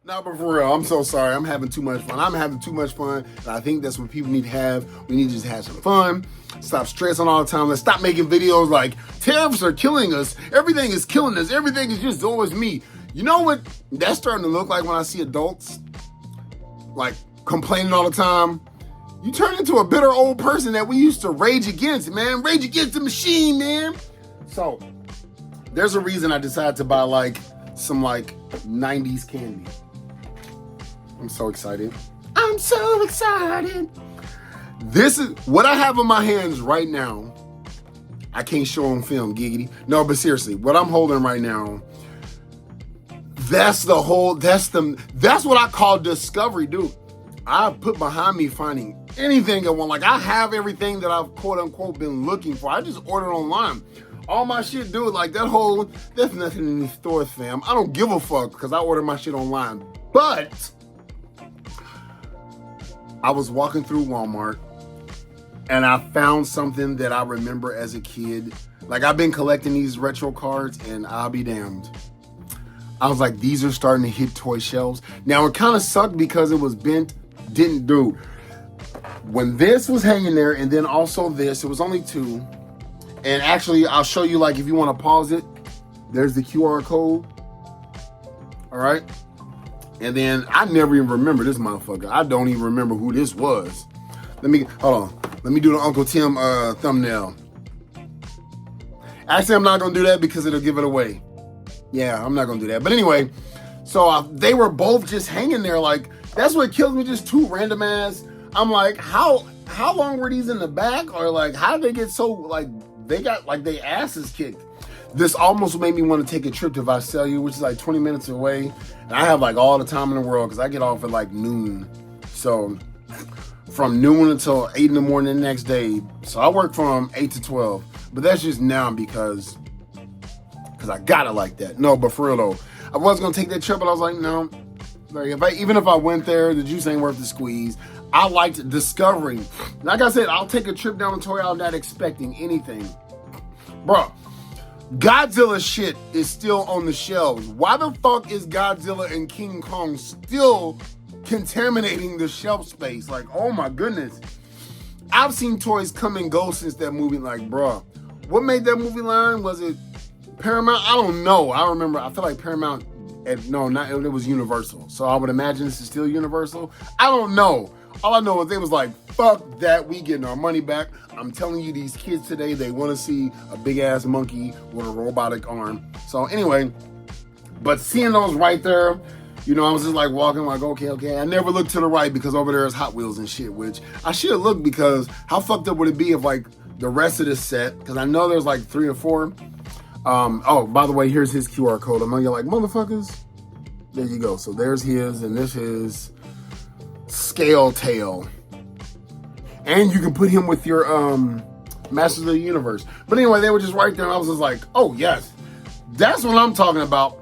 No, but for real, I'm so sorry. I'm having too much fun. I'm having too much fun. And I think that's what people need to have. We need to just have some fun. Stop stressing all the time. Let's stop making videos like tariffs are killing us. Everything is killing us. Everything is just always me. You know what that's starting to look like when I see adults like complaining all the time? You turn into a bitter old person that we used to rage against, man. Rage against the machine, man. So there's a reason I decided to buy like some like 90s candy. I'm so excited. I'm so excited. This is what I have in my hands right now. I can't show on film, giggity. No, but seriously, what I'm holding right now, that's what I call discovery, dude. I put behind me finding anything I want. Like, I have everything that I've quote unquote been looking for. I just ordered online. All my shit, dude, like there's nothing in these stores, fam. I don't give a fuck because I order my shit online. But I was walking through Walmart and I found something that I remember as a kid. Like, I've been collecting these retro cards and I'll be damned. I was like, these are starting to hit toy shelves. Now, it kind of sucked because it was bent, didn't do. When this was hanging there and then also this, it was only two. And actually, I'll show you, like, if you want to pause it, there's the QR code. All right. And then I never even remember this motherfucker. I don't even remember who this was. Hold on. Let me do the Uncle Tim thumbnail. Actually, I'm not going to do that because it'll give it away. Yeah, I'm not going to do that. But anyway, so they were both just hanging there. Like, that's what kills me, just two random ass. I'm like, how long were these in the back? Or like, how did they get so, like, they got like their asses kicked? This almost made me want to take a trip to Visalia, which is like 20 minutes away. And I have like all the time in the world because I get off at like noon. So from noon until 8 in the morning the next day. So I work from 8 to 12. But that's just now because I got it like that. No, but for real though, I was going to take that trip, but I was like, no. Like, even if I went there, the juice ain't worth the squeeze. I liked discovering. Like I said, I'll take a trip down to Toy Island not expecting anything. Bro, Godzilla shit is still on the shelves. Why the fuck is Godzilla and King Kong still contaminating the shelf space? Like, oh my goodness. I've seen toys come and go since that movie. Like, bro, what made that movie line? Was it Paramount? I don't know. I feel like Paramount, it was Universal. So I would imagine this is still Universal. I don't know. All I know is they was like, fuck that, we getting our money back. I'm telling you, these kids today, they want to see a big ass monkey with a robotic arm. So anyway, but seeing those right there, you know, I was just like walking like, okay. I never looked to the right because over there is Hot Wheels and shit, which I should have looked because how fucked up would it be if like the rest of this set, because I know there's like 3 or 4. Oh, by the way, here's his QR code. I know you're like, motherfuckers. There you go. So there's his, and this is Scale Tail. And you can put him with your Masters of the Universe. But anyway, they were just right there, and I was just like, oh, yes. That's what I'm talking about.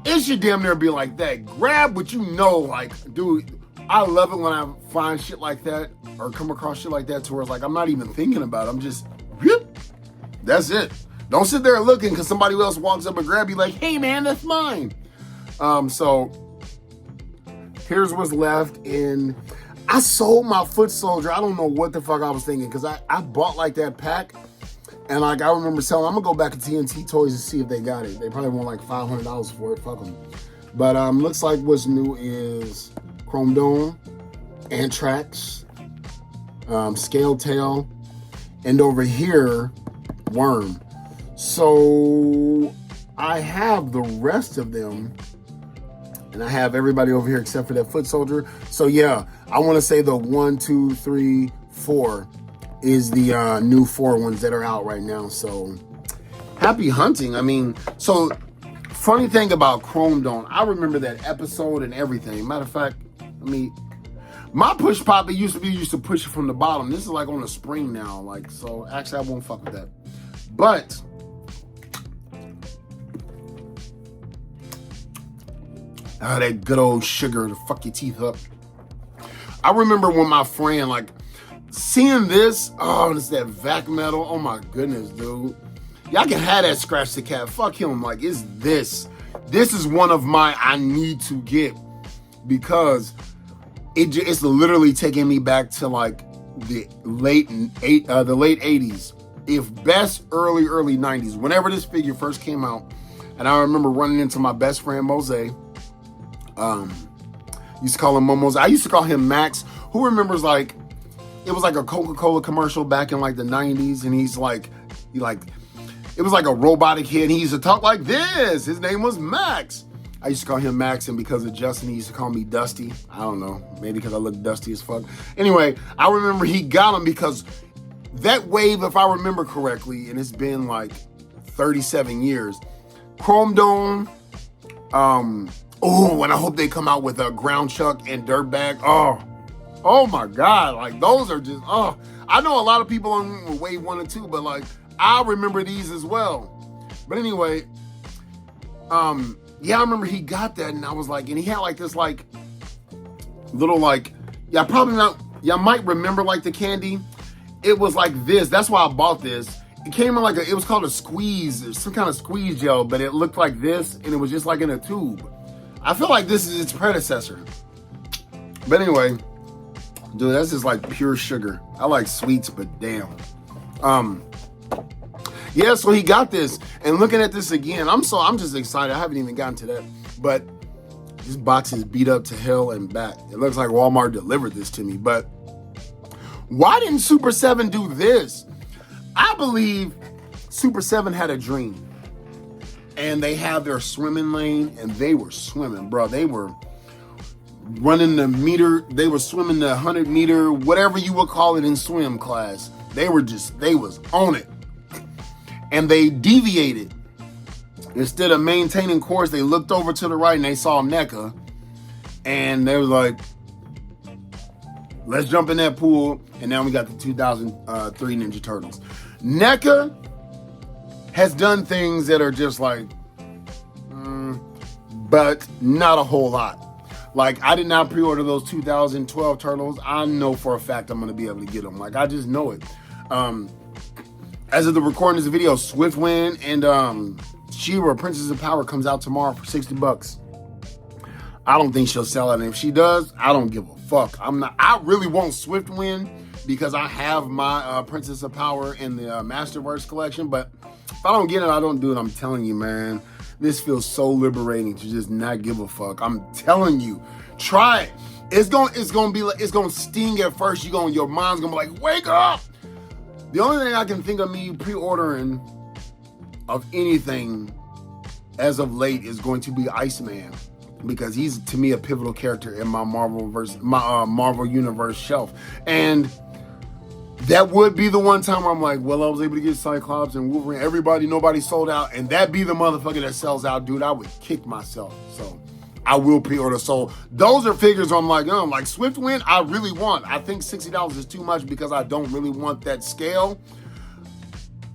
It should damn near be like that. Grab what you know, like, dude, I love it when I find shit like that or come across shit like that to where it's like, I'm not even thinking about it. I'm just, whoop, that's it. Don't sit there looking because somebody else walks up and grab you like, hey, man, that's mine. So here's what's left in. I sold my Foot Soldier. I don't know what the fuck I was thinking because I bought like that pack. And like I remember selling, I'm gonna go back to TMNT Toys and see if they got it. They probably want like $500 for it. Fuck them. But looks like what's new is Chrome Dome, Anthrax, Scale Tail, and over here, Worm. So I have the rest of them, and I have everybody over here except for that Foot Soldier. So yeah, I want to say the 1, 2, 3, 4 is the new 4 ones that are out right now. So happy hunting. I mean, so funny thing about Chrome Dome, I remember that episode and everything. Matter of fact, my push pop, it used to push it from the bottom. This is like on a spring now. Like, so actually I won't fuck with that. But that good old sugar to fuck your teeth up. I remember when my friend, like, seeing this, oh, it's that vac metal. Oh my goodness, dude. Y'all can have that Scratch the Cat. Fuck him. Like, it's this. This is one of my I need to get because it's literally taking me back to like the late 80s, if best early 90s. Whenever this figure first came out, and I remember running into my best friend Mose. Used to call him Momos. I used to call him Max. Who remembers like it was like a Coca-Cola commercial back in like the 90s, and it was like a robotic kid, and he used to talk like this. His name was Max. I used to call him Max, and because of Justin, he used to call me Dusty. I don't know, maybe because I look dusty as fuck. Anyway, I remember he got him because that wave, if I remember correctly, and it's been like 37 years, Chrome Dome, and I hope they come out with a Ground Chuck and Dirtbag. Oh my God, like those are just, I know a lot of people on wave 1 and 2, but like, I remember these as well. But anyway, yeah, I remember he got that, and I was like, and he had like this like little like, yeah, probably not, y'all might remember like the candy. It was like this. That's why I bought this. It came in like it was called a squeeze, some kind of squeeze gel, but it looked like this, and it was just like in a tube. I feel like this is its predecessor. But anyway, dude, that's just like pure sugar. I like sweets, but damn. Yeah, so he got this, and looking at this again, I'm just excited. I haven't even gotten to that, but this box is beat up to hell and back. It looks like Walmart delivered this to me, but why didn't Super 7 do this? I believe Super 7 had a dream, and they had their swimming lane, and they were swimming, bro. They were running the meter. They were swimming the 100 meter, whatever you would call it in swim class. They was on it. And they deviated. Instead of maintaining course, they looked over to the right and they saw NECA. And they was like, let's jump in that pool. And now we got the 2003 Ninja Turtles. NECA has done things that are just like, but not a whole lot. Like, I did not pre-order those 2012 Turtles. I know for a fact I'm going to be able to get them. Like, I just know it. As of the recording of this video, Swiftwind and She-Ra, Princess of Power, comes out tomorrow for $60. I don't think she'll sell it. And if she does, I don't give a fuck. I really want Swiftwind because I have my Princess of Power in the Masterverse collection. But if I don't get it, I don't do it. I'm telling you, man. This feels so liberating to just not give a fuck. I'm telling you, try it. It's gonna sting at first. Your mind's gonna be like, wake up. The only thing I can think of me pre-ordering of anything as of late is going to be Iceman, because he's to me a pivotal character in my Marvel Universe shelf. And that would be the one time where I'm like, well, I was able to get Cyclops and Wolverine. Nobody sold out, and that be the motherfucker that sells out, dude. I would kick myself. So I will pre-order. So those are figures where I'm like, like Swiftwind, I really want. I think $60 is too much because I don't really want that scale.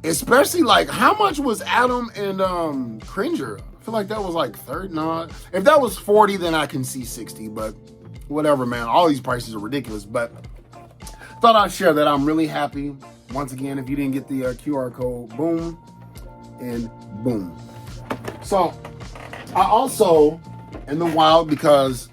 Especially like, how much was Adam and Cringer? I feel like that was like third. No, if that was 40, then I can see 60. But whatever, man. All these prices are ridiculous. But thought I'd share that. I'm really happy. Once again, if you didn't get the QR code, boom and boom. So I also, in the wild, because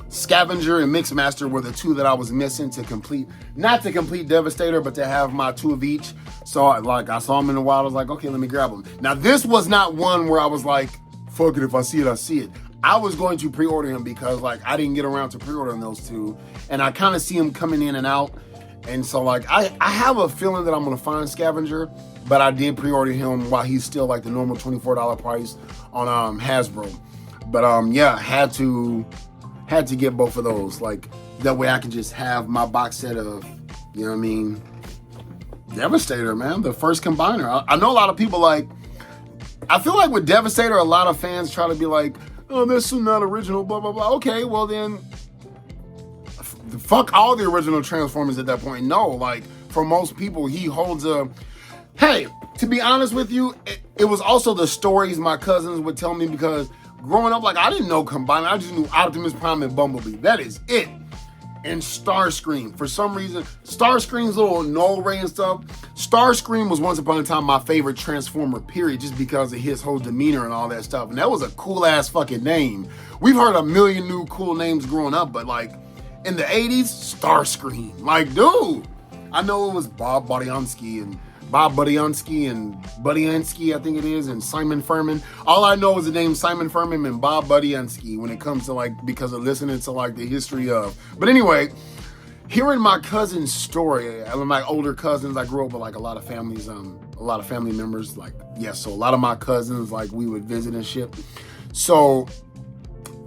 Scavenger and Mixmaster were the two that I was missing to complete, not to complete Devastator, but to have my 2 of each. So I saw them in the wild. I was like, okay, let me grab them. Now this was not one where I was like, fuck it, if I see it, I see it. I was going to pre-order him because like I didn't get around to pre-ordering those two, and I kind of see him coming in and out. And so like I have a feeling that I'm gonna find Scavenger, but I did pre-order him while he's still like the normal $24 price on Hasbro. But yeah, had to get both of those. Like that way I can just have my box set of, you know what I mean, Devastator, man, the first combiner. I know a lot of people like, I feel like with Devastator, a lot of fans try to be like, oh, this is not original, blah, blah, blah. Okay, well then, fuck all the original Transformers at that point. No, like, for most people, he holds a... Hey, to be honest with you, it was also the stories my cousins would tell me, because growing up, like, I didn't know Combiner. I just knew Optimus Prime and Bumblebee. That is it. and Starscream. For some reason, Starscream's little null ray and stuff. Starscream was once upon a time my favorite Transformer, period, just because of his whole demeanor and all that stuff. And that was a cool ass fucking name. We've heard a million new cool names growing up, but like in the 80s, Starscream. Like, dude, I know it was Bob Budiansky and Budiansky, I think it is, and Simon Furman. All I know is the name Simon Furman and Bob Budiansky when it comes to like, because of listening to like the history of. But anyway, hearing my cousin's story, my older cousins, I grew up with like a lot of families, a lot of family members, like, yes, so a lot of my cousins, like we would visit and shit. So,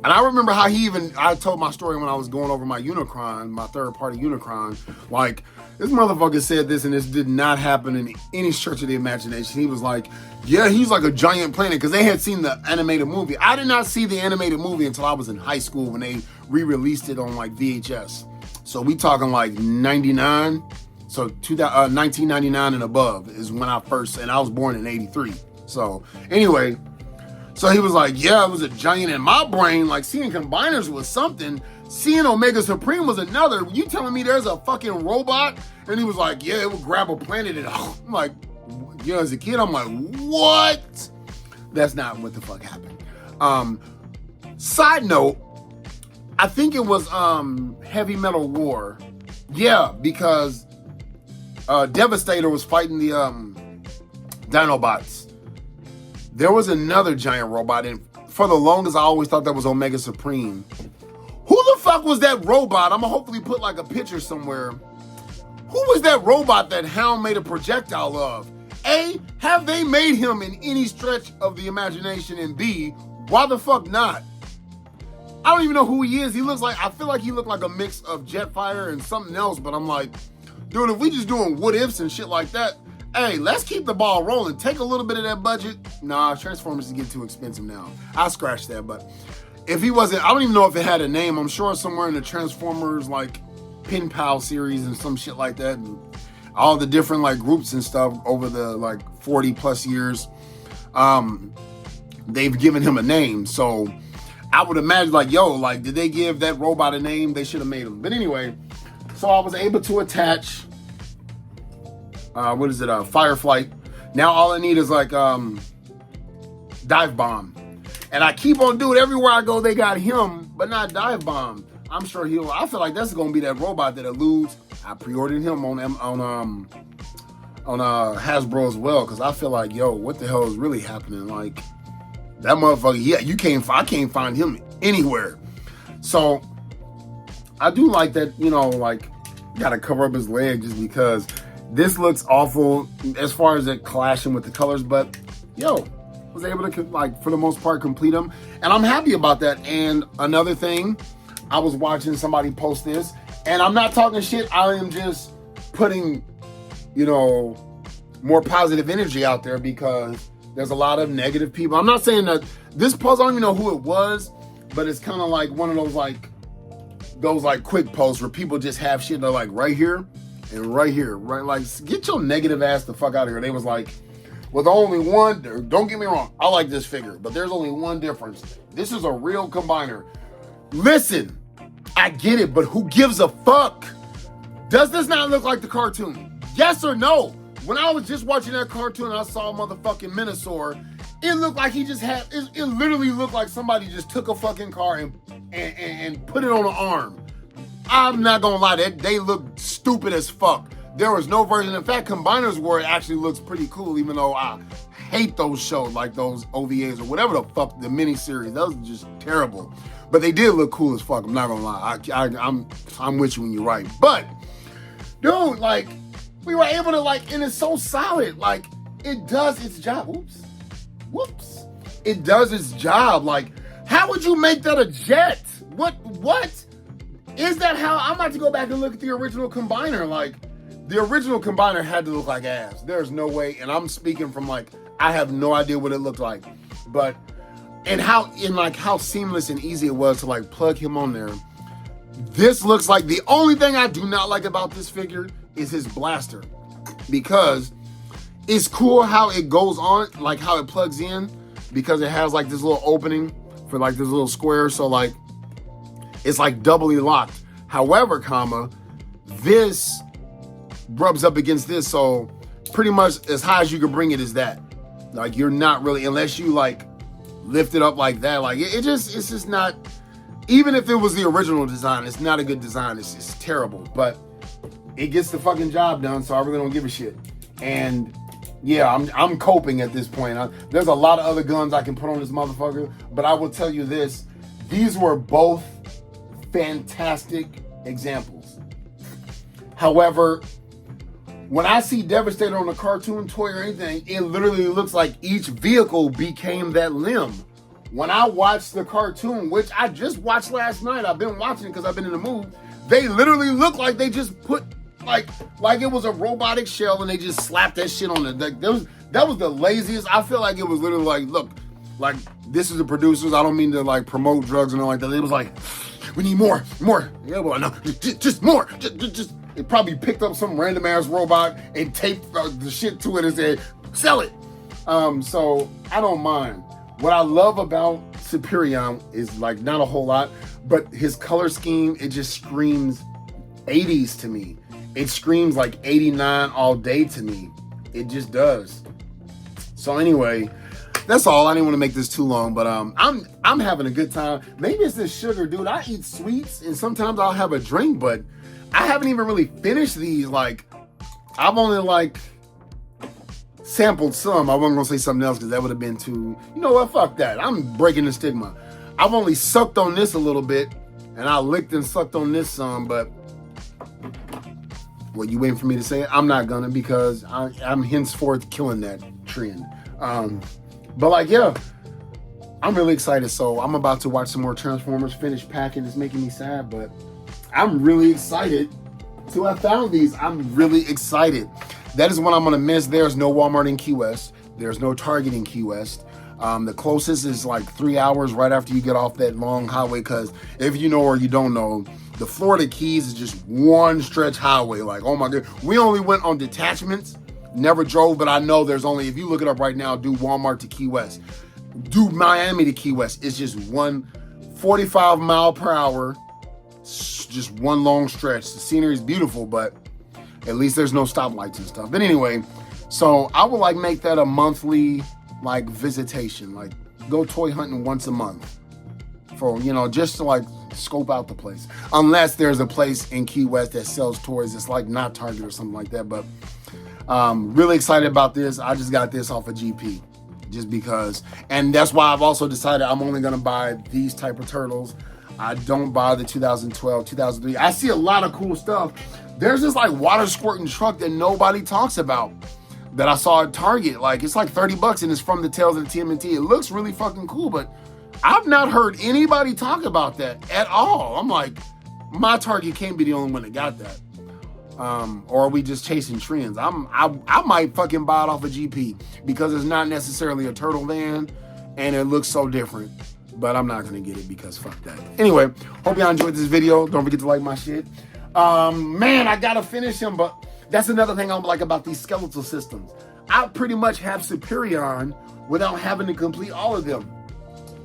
and I remember how I told my story when I was going over my Unicron, my third party Unicron, like, this motherfucker said this and this did not happen in any stretch of the imagination. He was like, yeah, he's like a giant planet, because they had seen the animated movie. I did not see the animated movie until I was in high school when they re-released it on like VHS. So we talking like 99, so 1999 and above is when I was born in 83. So anyway, so he was like, yeah, it was a giant. In my brain, like seeing combiners was something. Seeing Omega Supreme was another. You telling me there's a fucking robot? And he was like, yeah, it would grab a planet. And I'm like, you know, as a kid, I'm like, what? That's not what the fuck happened. Side note, I think it was Heavy Metal War. Yeah, because Devastator was fighting the Dinobots. There was another giant robot, and for the longest, I always thought that was Omega Supreme. Who the fuck was that robot? I'm gonna hopefully put like a picture somewhere. Who was that robot that Hound made a projectile of? A, have they made him in any stretch of the imagination? And B, why the fuck not? I don't even know who he is. I feel like he looked like a mix of Jetfire and something else, but I'm like, dude, if we just doing what ifs and shit like that, hey, let's keep the ball rolling. Take a little bit of that budget. Nah, Transformers is getting too expensive now. I scratched that, but if he wasn't, I don't even know if it had a name. I'm sure somewhere in the Transformers, like, Pen Pal series and some shit like that, and all the different, like, groups and stuff over the, like, 40 plus years, they've given him a name. So I would imagine, like, yo, like, did they give that robot a name? They should have made him. But anyway, so I was able to attach, Fireflight. Now all I need is, like, Dive Bomb. And I keep on doing, everywhere I go, they got him, but not Dive Bomb. I'm sure I feel like that's gonna be that robot that eludes. I pre-ordered him on Hasbro as well, because I feel like, yo, what the hell is really happening? Like, that motherfucker, yeah, I can't find him anywhere. So I do like that, you know, like, gotta cover up his leg just because this looks awful as far as it clashing with the colors, but yo, was able to, like, for the most part, complete them. And I'm happy about that. And another thing, I was watching somebody post this, and I'm not talking shit. I am just putting, you know, more positive energy out there, because there's a lot of negative people. I'm not saying that this post, I don't even know who it was, but it's kind of like one of those quick posts where people just have shit. They're like, right here and right here, right? Like, get your negative ass the fuck out of here. They was like, with only one, don't get me wrong, I like this figure, but there's only one difference. This is a real combiner. Listen, I get it, but who gives a fuck? Does this not look like the cartoon? Yes or no? When I was just watching that cartoon and I saw motherfucking Minosaur, it looked like it literally looked like somebody just took a fucking car and put it on an arm. I'm not gonna lie, they look stupid as fuck. There was no version. In fact, Combiners War actually looks pretty cool, even though I hate those shows, like those OVAs or whatever the fuck, the miniseries. Those are just terrible. But they did look cool as fuck. I'm not gonna lie. I'm with you when you're right. But, dude, like, we were able to, like, and it's so solid. Like, it does its job. Whoops. It does its job. Like, how would you make that a jet? What? Is that how? I'm about to go back and look at the original Combiner. Like, the original Combiner had to look like ass. There's no way, and I'm speaking from, like, I have no idea what it looked like. But, and how seamless and easy it was to, like, plug him on there. This looks like, the only thing I do not like about this figure is his blaster. Because it's cool how it goes on, like how it plugs in, because it has, like, this little opening for, like, this little square. So, like, it's, like, doubly locked. However, this rubs up against this, so pretty much as high as you can bring it is that. Like, you're not really, unless you like lift it up like that, like it's just not, even if it was the original design, it's not a good design. It's terrible, but it gets the fucking job done, so I really don't give a shit. And yeah, I'm coping at this point. There's a lot of other guns I can put on this motherfucker, but I will tell you this, these were both fantastic examples. However, when I see Devastator on a cartoon toy or anything, it literally looks like each vehicle became that limb. When I watched the cartoon, which I just watched last night, I've been watching it because I've been in the mood, they literally look like they just put, like it was a robotic shell and they just slapped that shit on it. Like, that was the laziest. I feel like it was literally like, look, like, this is the producers. I don't mean to like promote drugs and all like that. It was like, we need more. Yeah, well, no, just more. Just. It probably picked up some random ass robot and taped the shit to it and said, sell it. So I don't mind. What I love about Superion is like not a whole lot, but his color scheme, it just screams 80s to me. It screams like 89 all day to me. It just does. So anyway, that's all. I didn't want to make this too long, but I'm having a good time. Maybe it's this sugar, dude. I eat sweets and sometimes I'll have a drink, but I haven't even really finished these. Like, I've only like sampled some. I wasn't gonna say something else because that would have been too, you know what, fuck that. I'm breaking the stigma. I've only sucked on this a little bit and I licked and sucked on this some, but what, you waiting for me to say it? I'm not gonna, because I'm henceforth killing that trend. But like, yeah, I'm really excited. So I'm about to watch some more Transformers, finish packing. It's making me sad, but I'm really excited to have found these. I'm really excited. That is what I'm gonna miss. There's no Walmart in Key West. There's no Target in Key West. The closest is like 3 hours right after you get off that long highway, because if you know or you don't know, the Florida Keys is just one stretch highway. Like, oh my God. We only went on detachments, never drove, but I know there's only, if you look it up right now, do Walmart to Key West, do Miami to Key West. It's just one 45 mile per hour, just one long stretch. The scenery is beautiful, but at least there's no stoplights and stuff. But anyway, so I would like make that a monthly like visitation, like go toy hunting once a month for, you know, just to like scope out the place. Unless there's a place in Key West that sells toys. It's like not Target or something like that. But really excited about this. I just got this off of GP just because. And that's why I've also decided I'm only going to buy these type of turtles. I don't buy the 2012, 2003. I see a lot of cool stuff. There's this like water squirting truck that nobody talks about that I saw at Target. Like, it's like $30 and it's from the Tales of the TMNT. It looks really fucking cool, but I've not heard anybody talk about that at all. I'm like, my Target can't be the only one that got that. Or are we just chasing trends? I might fucking buy it off of GP because it's not necessarily a turtle van and it looks so different. But I'm not gonna get it because fuck that. Anyway, hope y'all enjoyed this video. Don't forget to like my shit. Man, I gotta finish him, but that's another thing I don't like about these skeletal systems. I pretty much have Superion without having to complete all of them.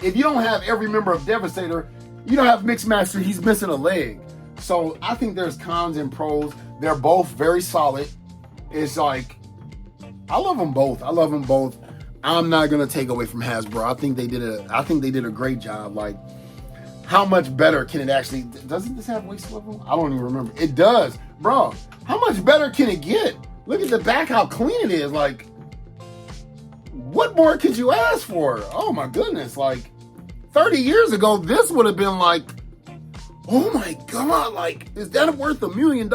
If you don't have every member of Devastator, you don't have Mixmaster, he's missing a leg. So I think there's cons and pros. They're both very solid. It's like, I love them both. I'm not gonna take away from Hasbro. I think they did a great job. Like, how much better can it actually, doesn't this have waist level? I don't even remember. It does. Bro, how much better can it get? Look at the back, how clean it is. Like, what more could you ask for? Oh my goodness. Like, 30 years ago, this would have been like, oh my God, like, is that worth $1 million?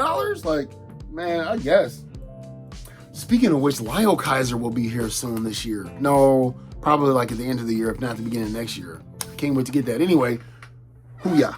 Like, man, I guess. Speaking of which, Lyle Kaiser will be here soon this year. No, probably like at the end of the year, if not the beginning of next year. Can't wait to get that. Anyway, hoo-yah.